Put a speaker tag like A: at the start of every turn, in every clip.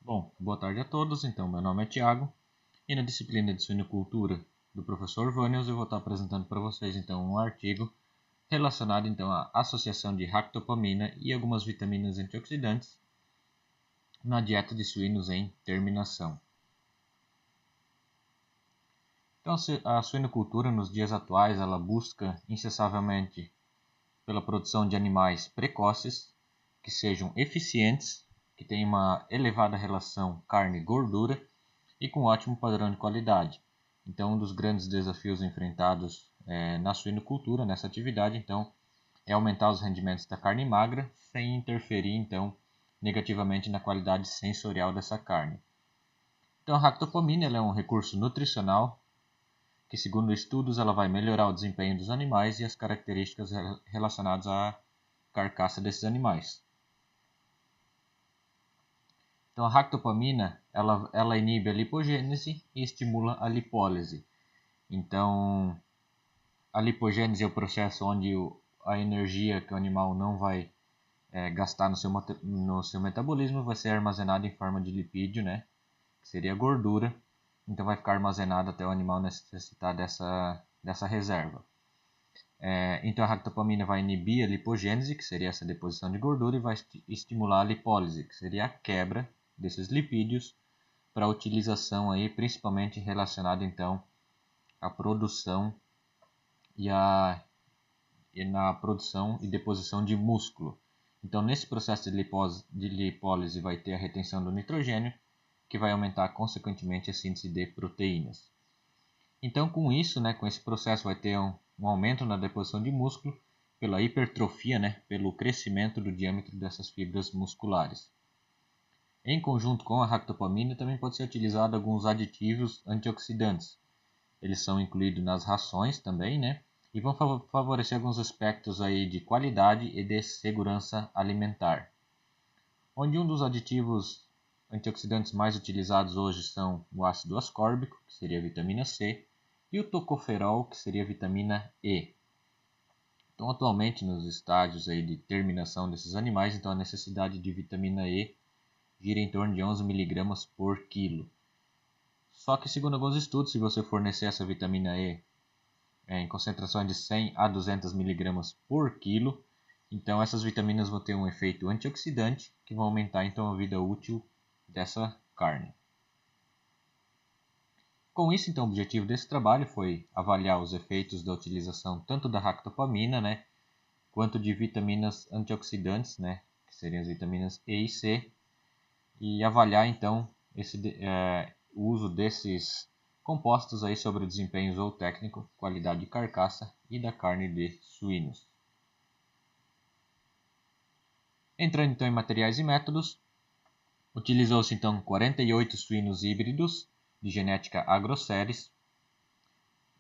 A: Bom, boa tarde a todos. Então, meu nome é Tiago e na disciplina de suinocultura do professor Vânios eu vou estar apresentando para vocês então um artigo relacionado então à associação de ractopamina e algumas vitaminas antioxidantes na dieta de suínos em terminação. Então, a suinocultura nos dias atuais ela busca incessantemente pela produção de animais precoces que sejam eficientes, que tenham uma elevada relação carne-gordura e com ótimo padrão de qualidade. Então, um dos grandes desafios enfrentados na suinocultura, nessa atividade, então, é aumentar os rendimentos da carne magra sem interferir, então, negativamente na qualidade sensorial dessa carne. Então, a ractopamina é um recurso nutricional que, segundo estudos, ela vai melhorar o desempenho dos animais e as características relacionadas à carcaça desses animais. Então, a ractopamina ela inibe a lipogênese e estimula a lipólise. Então, a lipogênese é o processo onde a energia que o animal não vai gastar no seu metabolismo vai ser armazenada em forma de lipídio, né? Que seria gordura. Então, vai ficar armazenado até o animal necessitar dessa reserva. Então, a ractopamina vai inibir a lipogênese, que seria essa deposição de gordura, e vai estimular a lipólise, que seria a quebra desses lipídios para a utilização aí, principalmente relacionada então à produção e na produção e deposição de músculo. Então, nesse processo de lipólise vai ter a retenção do nitrogênio, que vai aumentar consequentemente a síntese de proteínas. Então, com isso, né, com esse processo vai ter um aumento na deposição de músculo pela hipertrofia, né, pelo crescimento do diâmetro dessas fibras musculares. Em conjunto com a ractopamina, também pode ser utilizado alguns aditivos antioxidantes. Eles são incluídos nas rações também, né? E vão favorecer alguns aspectos aí de qualidade e de segurança alimentar. Onde um dos aditivos antioxidantes mais utilizados hoje são o ácido ascórbico, que seria a vitamina C, e o tocoferol, que seria a vitamina E. Então, atualmente, nos estágios aí de terminação desses animais, então a necessidade de vitamina E gira em torno de 11 mg por quilo. Só que, segundo alguns estudos, se você fornecer essa vitamina E em concentração de 100 a 200 mg por quilo, então essas vitaminas vão ter um efeito antioxidante que vão aumentar então a vida útil dessa carne. Com isso, então, o objetivo desse trabalho foi avaliar os efeitos da utilização tanto da ractopamina, né, quanto de vitaminas antioxidantes, né, que seriam as vitaminas E e C, e avaliar então o uso desses compostos aí sobre o desempenho zootécnico, qualidade de carcaça e da carne de suínos. Entrando então em materiais e métodos, utilizou-se então 48 suínos híbridos de genética agroceres,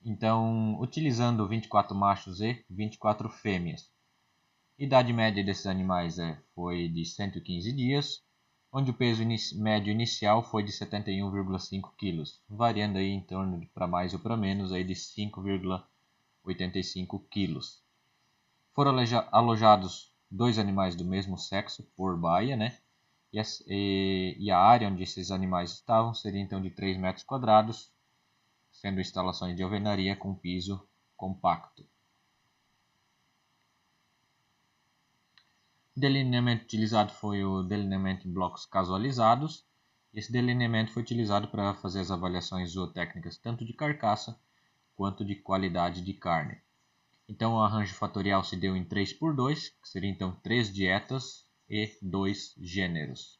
A: então utilizando 24 machos e 24 fêmeas. Idade média desses animais foi de 115 dias, onde o peso médio inicial foi de 71,5 kg, variando aí em torno de para mais ou para menos aí de 5,85 kg. Foram alojados dois animais do mesmo sexo por baia, né? E a área onde esses animais estavam seria então de 3 metros quadrados, sendo instalações de alvenaria com piso compacto. O delineamento utilizado foi o delineamento em blocos casualizados. Esse delineamento foi utilizado para fazer as avaliações zootécnicas tanto de carcaça quanto de qualidade de carne. Então o arranjo fatorial se deu em 3x2, que seria então 3 dietas e 2 gêneros.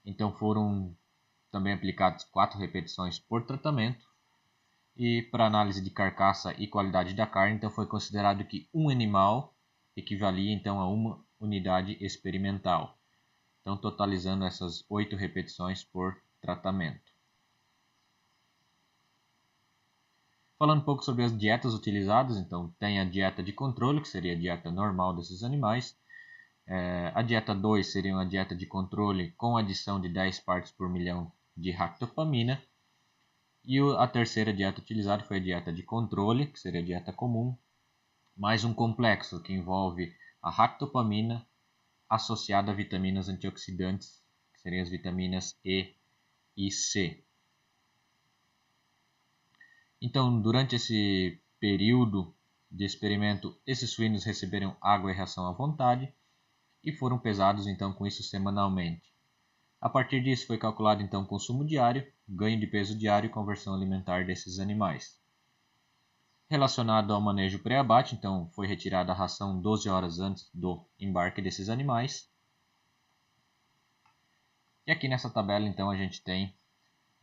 A: Então foram também aplicadas 4 repetições por tratamento. E para análise de carcaça e qualidade da carne, então foi considerado que um animal equivalia então a uma unidade experimental. Então totalizando essas 8 repetições por tratamento. Falando um pouco sobre as dietas utilizadas, então tem a dieta de controle, que seria a dieta normal desses animais. A dieta 2 seria uma dieta de controle com adição de 10 partes por milhão de ractopamina. E a terceira dieta utilizada foi a dieta de controle, que seria a dieta comum, mais um complexo que envolve a ractopamina associada a vitaminas antioxidantes seriam as vitaminas E e C. Então, durante esse período de experimento, esses suínos receberam água e ração à vontade e foram pesados então com isso semanalmente. A partir disso foi calculado então o consumo diário, ganho de peso diário e conversão alimentar desses animais. Relacionado ao manejo pré-abate, então foi retirada a ração 12 horas antes do embarque desses animais. E aqui nessa tabela então a gente tem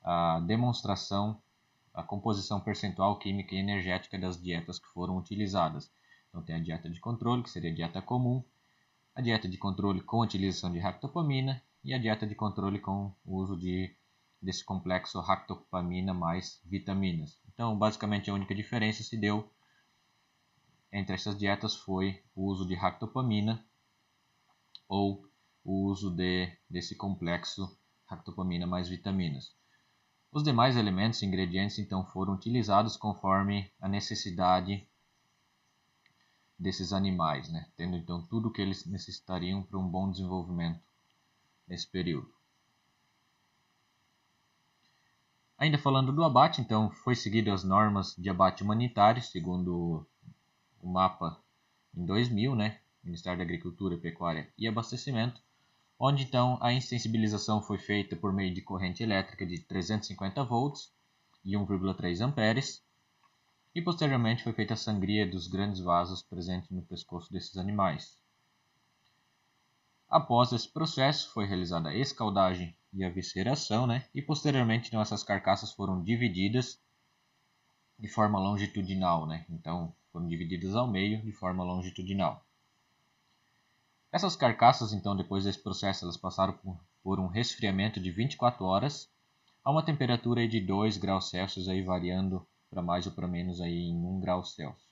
A: a demonstração, a composição percentual química e energética das dietas que foram utilizadas. Então tem a dieta de controle, que seria a dieta comum, a dieta de controle com a utilização de ractopamina e a dieta de controle com o uso desse complexo ractopamina mais vitaminas. Então, basicamente, a única diferença se deu entre essas dietas foi o uso de ractopamina ou o uso desse complexo ractopamina mais vitaminas. Os demais elementos e ingredientes, então, foram utilizados conforme a necessidade desses animais, né? Tendo, então, tudo o que eles necessitariam para um bom desenvolvimento nesse período. Ainda falando do abate, então, foi seguido as normas de abate humanitário, segundo o mapa em 2000, né? Ministério da Agricultura, Pecuária e Abastecimento, onde então a insensibilização foi feita por meio de corrente elétrica de 350 volts e 1,3 amperes, e posteriormente foi feita a sangria dos grandes vasos presentes no pescoço desses animais. Após esse processo foi realizada a escaldagem e a visceração, né? E posteriormente então, essas carcaças foram divididas de forma longitudinal, né? Então foram divididas ao meio de forma longitudinal. Essas carcaças, então, depois desse processo, elas passaram por um resfriamento de 24 horas a uma temperatura de 2 graus Celsius, aí variando para mais ou para menos aí em 1 grau Celsius.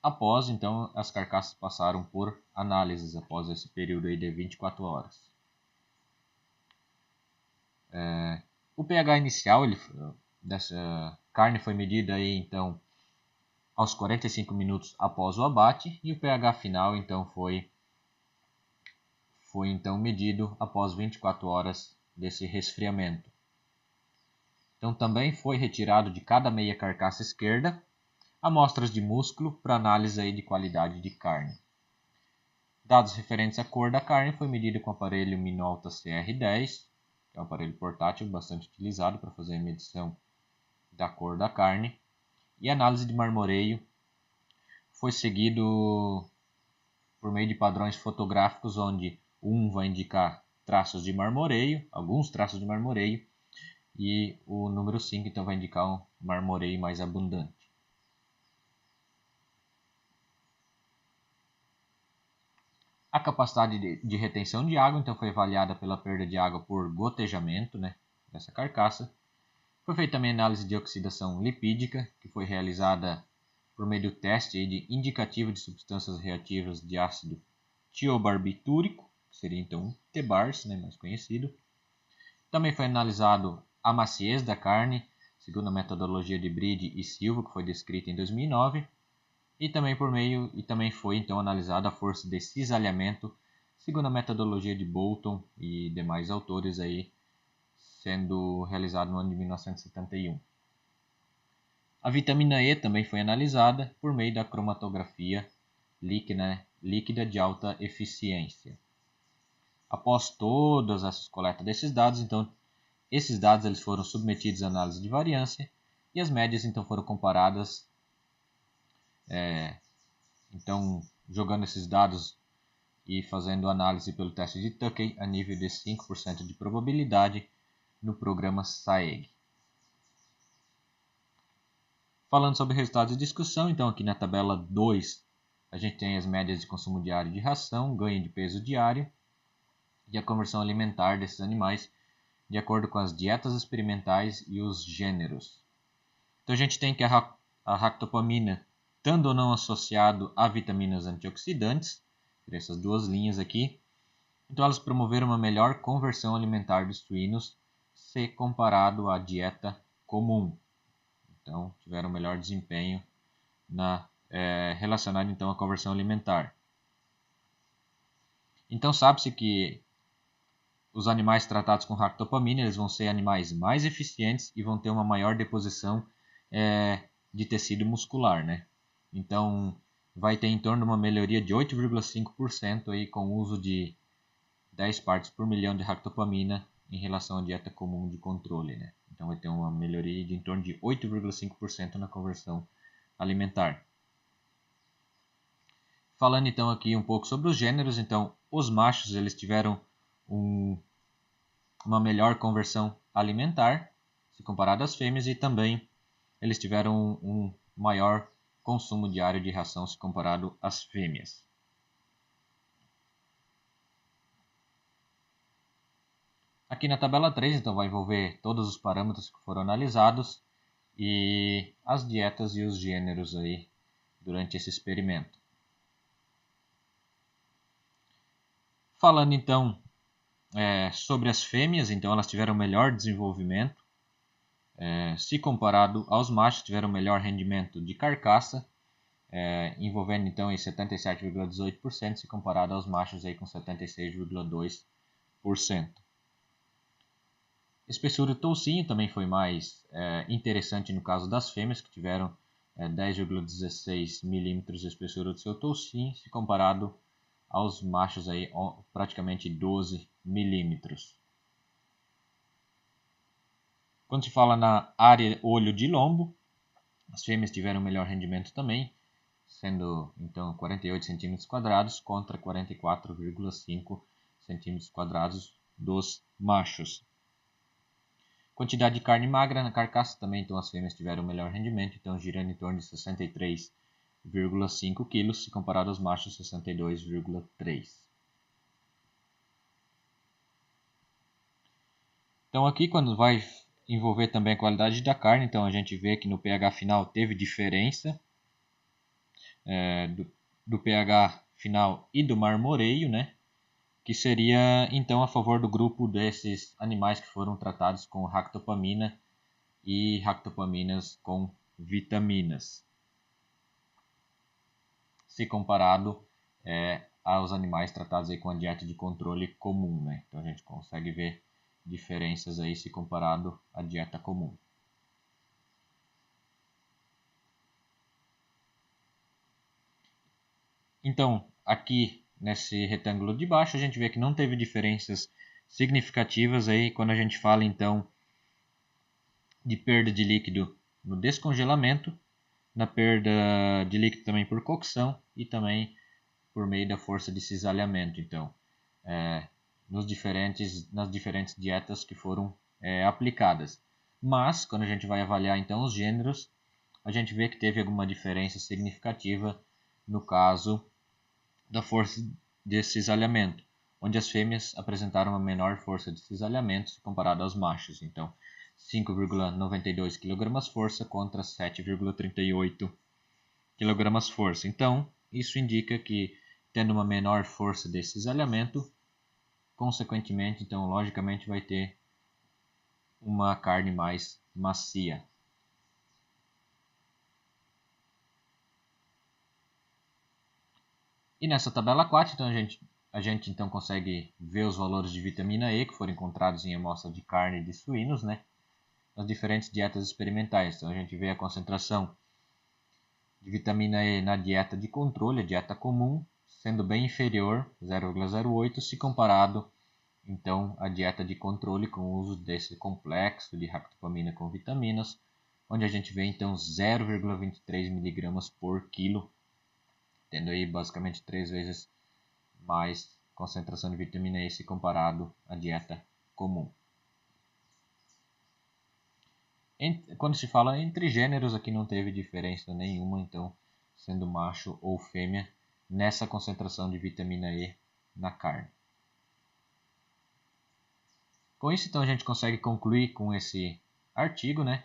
A: Após, então, as carcaças passaram por análises após esse período aí de 24 horas. O pH inicial dessa carne foi medido aí, então, aos 45 minutos após o abate, e o pH final então foi então medido após 24 horas desse resfriamento. Então também foi retirado de cada meia carcaça esquerda amostras de músculo para análise aí de qualidade de carne. Dados referentes à cor da carne foi medido com o aparelho Minolta CR10, que é um aparelho portátil bastante utilizado para fazer a medição da cor da carne, e a análise de marmoreio foi seguido por meio de padrões fotográficos, onde um vai indicar traços de marmoreio, alguns traços de marmoreio, e o número 5 então vai indicar um marmoreio mais abundante. A capacidade de retenção de água então foi avaliada pela perda de água por gotejamento, né, dessa carcaça. Foi feita também análise de oxidação lipídica, que foi realizada por meio do teste de indicativo de substâncias reativas de ácido tiobarbitúrico, que seria então o TBARS, né, mais conhecido. Também foi analisado a maciez da carne, segundo a metodologia de Bride e Silva, que foi descrita em 2009, e também foi então analisada a força de cisalhamento, segundo a metodologia de Bolton e demais autores aí, sendo realizado no ano de 1971. A vitamina E também foi analisada por meio da cromatografia líquida de alta eficiência. Após todas essas coletas desses dados, então, esses dados eles foram submetidos à análise de variância e as médias então foram comparadas, então jogando esses dados e fazendo análise pelo teste de Tukey a nível de 5% de probabilidade no programa SAEG. Falando sobre resultados de discussão, então aqui na tabela 2 a gente tem as médias de consumo diário de ração, ganho de peso diário e a conversão alimentar desses animais de acordo com as dietas experimentais e os gêneros. Então a gente tem que a ractopamina, estando ou não associado a vitaminas antioxidantes, essas duas linhas aqui, então elas promoveram uma melhor conversão alimentar dos suínos se comparado à dieta comum. Então tiveram melhor desempenho relacionado então à conversão alimentar. Então sabe-se que os animais tratados com ractopamina eles vão ser animais mais eficientes e vão ter uma maior deposição de tecido muscular, né? Então, vai ter em torno de uma melhoria de 8,5% aí com o uso de 10 partes por milhão de ractopamina em relação à dieta comum de controle, né? Então, vai ter uma melhoria de em torno de 8,5% na conversão alimentar. Falando então aqui um pouco sobre os gêneros, então os machos eles tiveram uma melhor conversão alimentar se comparado às fêmeas e também eles tiveram um maior consumo diário de ração se comparado às fêmeas. Aqui na tabela 3, então, vai envolver todos os parâmetros que foram analisados e as dietas e os gêneros aí durante esse experimento. Falando então sobre as fêmeas, então elas tiveram melhor desenvolvimento. Se comparado aos machos, tiveram melhor rendimento de carcaça, envolvendo então 77,18%, se comparado aos machos aí com 76,2%. Espessura do toucinho também foi mais interessante no caso das fêmeas, que tiveram 10,16 milímetros de espessura do seu toucinho, se comparado aos machos aí praticamente 12 milímetros. Quando se fala na área olho de lombo, as fêmeas tiveram melhor rendimento também, sendo então 48 cm quadrados contra 44,5 cm quadrados dos machos. Quantidade de carne magra na carcaça também, então as fêmeas tiveram melhor rendimento, então girando em torno de 63,5 kg, se comparado aos machos 62,3. Então aqui quando vai envolver também a qualidade da carne, então a gente vê que no pH final teve diferença do pH final e do marmoreio, né? Que seria então a favor do grupo desses animais que foram tratados com ractopamina e ractopaminas com vitaminas, se comparado aos animais tratados aí com a dieta de controle comum, né? Então a gente consegue ver diferenças aí se comparado à dieta comum. Então, aqui nesse retângulo de baixo, a gente vê que não teve diferenças significativas aí quando a gente fala então de perda de líquido no descongelamento, na perda de líquido também por cocção e também por meio da força de cisalhamento. Então, nas diferentes dietas que foram aplicadas. Mas, quando a gente vai avaliar então os gêneros, a gente vê que teve alguma diferença significativa no caso da força de cisalhamento, onde as fêmeas apresentaram uma menor força de cisalhamento comparado aos machos. Então, 5,92 kg força contra 7,38 kg força. Então, isso indica que, tendo uma menor força de cisalhamento, consequentemente, então, logicamente, vai ter uma carne mais macia. E nessa tabela 4, então, a gente então consegue ver os valores de vitamina E que foram encontrados em amostra de carne de suínos, né? Nas diferentes dietas experimentais. Então, a gente vê a concentração de vitamina E na dieta de controle, a dieta comum, sendo bem inferior, 0,08, se comparado então à dieta de controle com o uso desse complexo de ractopamina com vitaminas, onde a gente vê então 0,23 mg por quilo, tendo aí basicamente 3 vezes mais concentração de vitamina E se comparado à dieta comum. Quando se fala entre gêneros, aqui não teve diferença nenhuma, então, sendo macho ou fêmea, nessa concentração de vitamina E na carne. Com isso, então, a gente consegue concluir com esse artigo, né,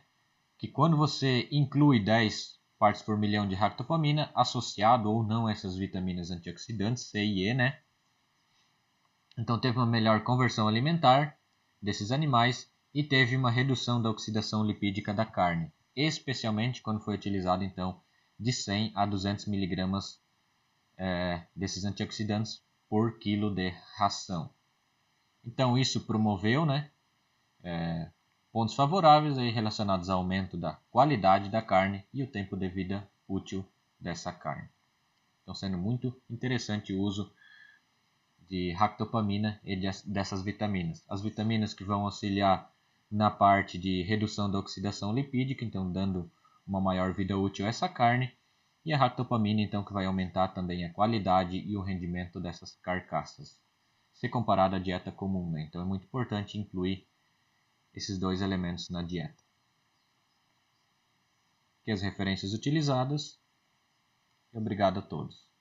A: que quando você inclui 10 partes por milhão de ractopamina, associado ou não a essas vitaminas antioxidantes, C e E, né, então teve uma melhor conversão alimentar desses animais e teve uma redução da oxidação lipídica da carne, especialmente quando foi utilizado então de 100 a 200 mg desses antioxidantes por quilo de ração. Então isso promoveu, né, pontos favoráveis aí relacionados ao aumento da qualidade da carne e o tempo de vida útil dessa carne. Então sendo muito interessante o uso de ractopamina e dessas vitaminas. As vitaminas que vão auxiliar na parte de redução da oxidação lipídica, então dando uma maior vida útil a essa carne, e a ractopamina, então, que vai aumentar também a qualidade e o rendimento dessas carcaças, se comparado à dieta comum, né? Então é muito importante incluir esses dois elementos na dieta. Aqui as referências utilizadas, e obrigado a todos.